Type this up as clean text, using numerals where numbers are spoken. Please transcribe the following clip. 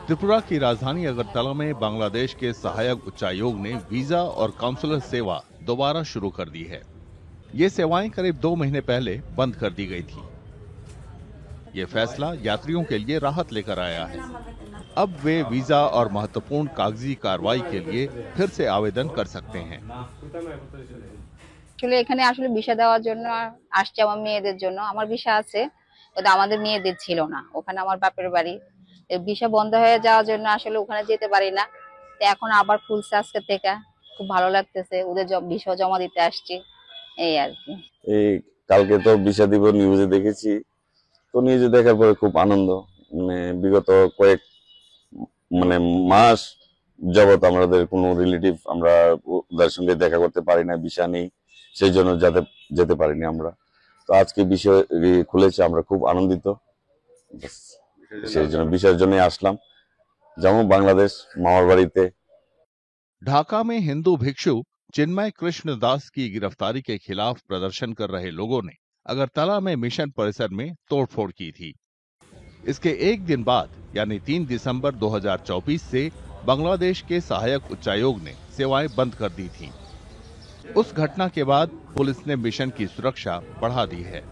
त्रिपुरा की राजधानी अगरतला में बांग्लादेश के सहायक उच्चायोग ने वीजा और काउंसलर सेवा दोबारा शुरू कर दी है। ये सेवाएं करीब 2 महीने पहले बंद कर दी गई थी। ये फैसला यात्रियों के लिए राहत लेकर आया है। अब वे वीजा और महत्वपूर्ण कागजी कार्रवाई के लिए फिर से आवेदन कर सकते हैं। আসলে এখানে আসলে ভিসা দেওয়ার জন্য আসছে আমার মেয়েদের জন্য। আমার ভিসা আছে, কিন্তু আমাদের মেয়েদের ছিল না। ওখানে আমার বাপের বাড়ি, ভিসা বন্ধ হয়ে যাওয়ার জন্য আসলে ওখানে যেতে পারি না। তো এখন আবার খুলছে আজকে থেকে, খুব ভালো লাগতেছে। ওদের ভিসা জমা দিতে আসছি, এই আর কি। এই কালকে তো ভিসা দিব নিউজে দেখেছি, তো নিউজে দেখার পরে খুব আনন্দ। বিগত কয়েক মাস যাবত আমাদের কোনো রিলেটিভ আমরা ওদের সঙ্গে দেখা করতে পারি না, ভিসা নেই, সেই জন্য যেতে পারিনি আমরা। তো আজকে বিষয় খুলেছে, আমরা খুব আনন্দিত, সেই জন্য ভিসার জন্য আসলাম, যেমন বাংলাদেশ মামার বাড়িতে। ढाका में हिंदू भिक्षु चिन्मय कृष्ण दास की गिरफ्तारी के खिलाफ प्रदर्शन कर रहे लोगों ने अगरतला में मिशन परिसर में तोड़फोड़ की थी। इसके एक दिन बाद यानी 3 दिसंबर 2024 से बांग्लादेश के सहायक उच्चायोग ने सेवाएं बंद कर दी थीं। उस घटना के बाद पुलिस ने मिशन की सुरक्षा बढ़ा दी है।